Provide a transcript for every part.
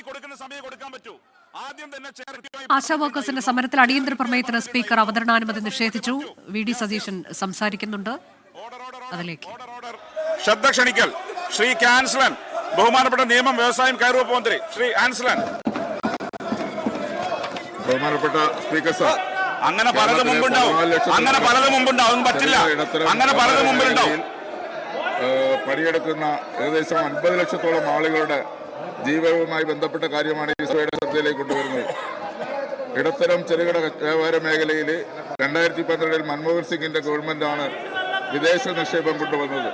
കൊടുക്കുന്ന സമയം കൊടുക്കാൻ പറ്റൂ. ആദ്യം തന്നെ ആശാ വർക്കേഴ്സിന്റെ സമരത്തിൽ അടിയന്തര പ്രമേയത്തിന് സ്പീക്കർ അവതരണാനുമതി നിഷേധിച്ചു. വി ഡി സതീശൻ സംസാരിക്കുന്നുണ്ട്. അതിലേക്ക് ശ്രദ്ധ ക്ഷണിക്കൽ. ശ്രീ കാൻസലൻ, ബഹുമാനപ്പെട്ട നിയമം, വ്യവസായം, കയർ വകുപ്പ് മന്ത്രി ശ്രീ ആൻസലൻ. ബഹുമാനപ്പെട്ട സ്പീക്കർ സാർ, അങ്ങനെ പലതും മുമ്പുണ്ടാവും, പറ്റില്ല. അങ്ങനെ പലതും മുമ്പിലുണ്ടാവും. പണിയെടുക്കുന്ന ഏകദേശം 50 ലക്ഷത്തോളം ആളുകളുടെ ജീവിതവുമായി ബന്ധപ്പെട്ട കാര്യമാണ് ഈ സഭയുടെ ശ്രദ്ധയിലേക്ക് കൊണ്ടുവരുന്നത്. ഇടത്തരം ചെറുകിട വ്യാപാര മേഖലയിൽ 2012 മൻമോഹൻ സിംഗിന്റെ ഗവൺമെന്റാണ് വിദേശ നിക്ഷേപം കൊണ്ടുവന്നത്.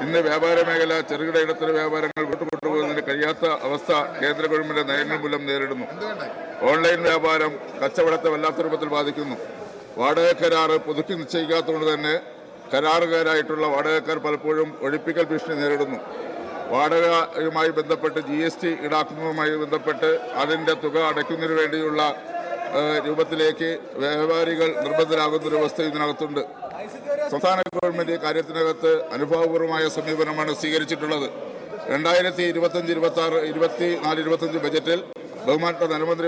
ഇന്ന് വ്യാപാര മേഖല, ചെറുകിട ഇടത്തര വ്യാപാരങ്ങൾ വിട്ടുകൊണ്ടുപോകുന്നതിന് കഴിയാത്ത അവസ്ഥ കേന്ദ്ര ഗവൺമെന്റ് നയങ്ങൾ മൂലം നേരിടുന്നു. ഓൺലൈൻ വ്യാപാരം കച്ചവടത്തെ വല്ലാത്ത രൂപത്തിൽ ബാധിക്കുന്നു. വാടക കരാറ് പുതുക്കി നിശ്ചയിക്കാത്തതുകൊണ്ട് തന്നെ കരാറുകാരായിട്ടുള്ള വാടകക്കാർ പലപ്പോഴും ഒഴിപ്പിക്കൽ ഭീഷണി നേരിടുന്നു. വാടകയുമായി ബന്ധപ്പെട്ട് GST ഈടാക്കുന്നതുമായി ബന്ധപ്പെട്ട് അതിൻ്റെ തുക അടയ്ക്കുന്നതിന് വേണ്ടിയുള്ള രൂപത്തിലേക്ക് വ്യാപാരികൾ നിർബന്ധരാകുന്ന ഒരു അവസ്ഥ ഇതിനകത്തുണ്ട്. സംസ്ഥാന ഗവൺമെന്റ് കാര്യത്തിനകത്ത് അനുഭാവപൂർവമായ സമീപനമാണ് സ്വീകരിച്ചിട്ടുള്ളത്. 2025-26 ബജറ്റിൽ ബഹുമാനപ്പെട്ട ധനമന്ത്രി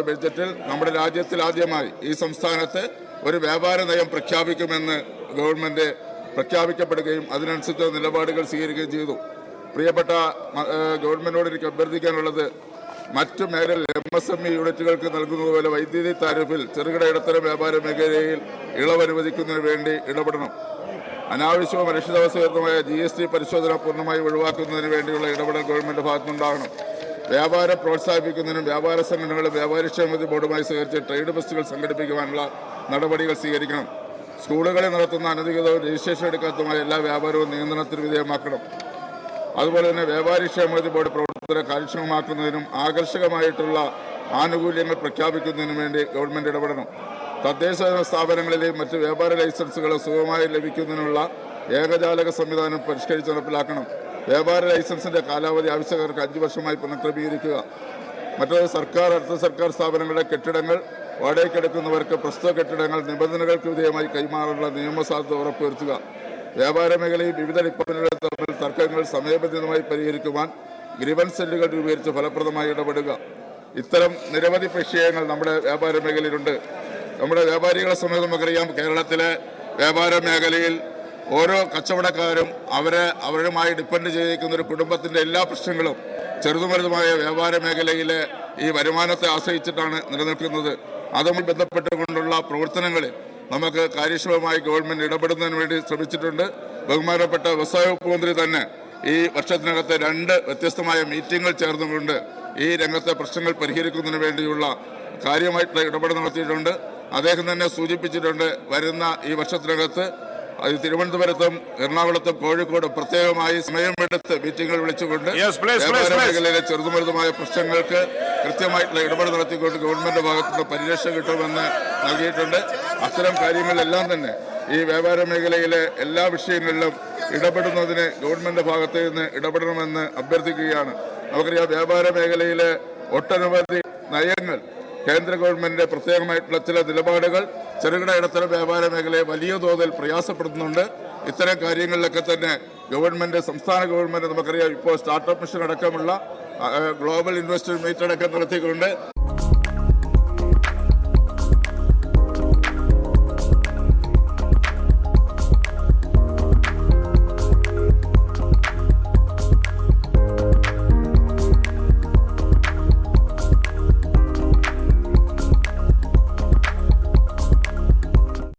ബജറ്റിൽ നമ്മുടെ രാജ്യത്തിൽ ആദ്യമായി ഈ സംസ്ഥാനത്ത് ഒരു വ്യാപാര നയം പ്രഖ്യാപിക്കുമെന്ന് ഗവൺമെന്റ് പ്രഖ്യാപിക്കപ്പെടുകയും അതിനനുസരിച്ച് നിലപാടുകൾ സ്വീകരിക്കുകയും ചെയ്തു. പ്രിയപ്പെട്ട ഗവൺമെന്റിനോട് എനിക്ക് അഭ്യർത്ഥിക്കാനുള്ളത്, മറ്റു മേഖല MSME യൂണിറ്റുകൾക്ക് നൽകുന്നതുപോലെ വൈദ്യുതി താരിഫിൽ ചെറുകിട ഇടത്തരം വ്യാപാര മേഖലയിൽ ഇളവ് അനുവദിക്കുന്നതിന് വേണ്ടി ഇടപെടണം. അനാവശ്യവും അനിശ്ചിതാവസ്ഥയുമായ GST പരിശോധന പൂർണ്ണമായി ഒഴിവാക്കുന്നതിന് വേണ്ടിയുള്ള ഇടപെടൽ ഗവൺമെന്റ് ഭാഗത്തുനിന്നുണ്ടാകണം. വ്യാപാരം പ്രോത്സാഹിപ്പിക്കുന്നതിനും വ്യാപാര സംഘടനകളും വ്യാപാരക്ഷേമ ബോർഡുമായി സഹകരിച്ച് ട്രേഡ് ഫെസ്റ്റുകൾ സംഘടിപ്പിക്കുവാനുള്ള നടപടികൾ സ്വീകരിക്കണം. സ്കൂളുകളിൽ നടത്തുന്ന അനധികൃതവും രജിസ്ട്രേഷൻ എടുക്കാത്തതുമായ എല്ലാ വ്യാപാരവും നിയന്ത്രണത്തിന് വിധേയമാക്കണം. അതുപോലെ തന്നെ വ്യാപാരക്ഷേമ ബോർഡ് പ്രവർത്തനം കാര്യക്ഷമമാക്കുന്നതിനും ആകർഷകമായിട്ടുള്ള ആനുകൂല്യങ്ങൾ പ്രഖ്യാപിക്കുന്നതിനും വേണ്ടി ഗവൺമെന്റ് ഇടപെടണം. തദ്ദേശ സ്ഥാപനങ്ങളിലെയും മറ്റ് വ്യാപാര ലൈസൻസുകൾ സുഗമമായി ലഭിക്കുന്നതിനുള്ള ഏകജാലക സംവിധാനം പരിഷ്കരിച്ച് നടപ്പിലാക്കണം. വ്യാപാര ലൈസൻസിന്റെ കാലാവധി ആവശ്യക്കാർക്ക് 5 വർഷമായി പുനഃക്രമീകരിക്കുക. മറ്റൊരു സർക്കാർ, അർദ്ധ സർക്കാർ സ്ഥാപനങ്ങളുടെ കെട്ടിടങ്ങൾ വാടകയ്ക്കെടുക്കുന്നവർക്ക് പ്രസ്തുത കെട്ടിടങ്ങൾ നിബന്ധനകൾക്ക് വിധേയമായി കൈമാറാനുള്ള നിയമസാധുത ഉറപ്പുവരുത്തുക. വ്യാപാര മേഖലയിൽ വിവിധ ഡിപ്പാർട്ട്മെന്റുകൾ തമ്മിൽ തർക്കങ്ങൾ സമയബന്ധിതമായി പരിഹരിക്കുവാൻ ഗ്രീവൻസ് സെല്ലുകൾ രൂപീകരിച്ച് ഫലപ്രദമായി ഇടപെടുക. ഇത്തരം നിരവധി വിഷയങ്ങൾ നമ്മുടെ വ്യാപാര മേഖലയിലുണ്ട്. നമ്മുടെ വ്യാപാരികളെ സംബന്ധിച്ച് നമുക്കറിയാം, കേരളത്തിലെ വ്യാപാര മേഖലയിൽ ഓരോ കച്ചവടക്കാരും അവരുമായി ഡിപ്പെൻഡ് ചെയ്തിരിക്കുന്ന ഒരു കുടുംബത്തിൻ്റെ എല്ലാ പ്രശ്നങ്ങളും ചെറുതും വലുതുമായ വ്യാപാര മേഖലയിലെ ഈ വരുമാനത്തെ ആശ്രയിച്ചിട്ടാണ് നിലനിൽക്കുന്നത്. അതുമായി ബന്ധപ്പെട്ടുകൊണ്ടുള്ള പ്രവർത്തനങ്ങളിൽ നമുക്ക് കാര്യക്ഷമമായി ഗവൺമെന്റ് ഇടപെടുന്നതിന് വേണ്ടി ശ്രമിച്ചിട്ടുണ്ട്. ബഹുമാനപ്പെട്ട വ്യവസായ വകുപ്പ് മന്ത്രി തന്നെ ഈ വർഷത്തിനകത്ത് 2 വ്യത്യസ്തമായ മീറ്റിംഗുകൾ ചേർന്നുകൊണ്ട് ഈ രംഗത്തെ പ്രശ്നങ്ങൾ പരിഹരിക്കുന്നതിന് വേണ്ടിയുള്ള കാര്യമായിട്ടുള്ള ഇടപെടൽ നടത്തിയിട്ടുണ്ട്. അദ്ദേഹം തന്നെ സൂചിപ്പിച്ചിട്ടുണ്ട്, വരുന്ന ഈ വർഷത്തിനകത്ത് തിരുവനന്തപുരത്തും എറണാകുളത്തും കോഴിക്കോടും പ്രത്യേകമായി സമയമെടുത്ത് മീറ്റിംഗുകൾ വിളിച്ചുകൊണ്ട് വ്യാപാര മേഖലയിലെ ചെറുതുമരുതുമായ പ്രശ്നങ്ങൾക്ക് കൃത്യമായിട്ടുള്ള ഇടപെടൽ നടത്തിക്കൊണ്ട് ഗവൺമെന്റ് ഭാഗത്തുനിന്ന് പരിരക്ഷ കിട്ടുമെന്ന് നൽകിയിട്ടുണ്ട്. അത്തരം കാര്യങ്ങളിലെല്ലാം തന്നെ ഈ വ്യാപാര മേഖലയിലെ എല്ലാ വിഷയങ്ങളിലും ഇടപെടുന്നതിന് ഗവൺമെന്റ് ഭാഗത്ത് നിന്ന് ഇടപെടണമെന്ന് അഭ്യർത്ഥിക്കുകയാണ്. നമുക്കറിയാം, വ്യാപാര മേഖലയിലെ ഒട്ടനവധി നയങ്ങൾ, കേന്ദ്ര ഗവൺമെന്റിന്റെ പ്രത്യേകമായിട്ടുള്ള ചില നിലപാടുകൾ ചെറുകിട ഇടത്തരം വ്യാപാര മേഖലയെ വലിയ തോതിൽ പ്രയാസപ്പെടുത്തുന്നുണ്ട്. ഇത്തരം കാര്യങ്ങളിലൊക്കെ തന്നെ ഗവൺമെന്റ്, സംസ്ഥാന ഗവൺമെന്റ് നമുക്കറിയാം ഇപ്പോൾ സ്റ്റാർട്ടപ്പ് മിഷൻ അടക്കമുള്ള ഗ്ലോബൽ ഇൻവെസ്റ്റർ മീറ്റ് അടക്കം നടത്തിക്കൊണ്ട്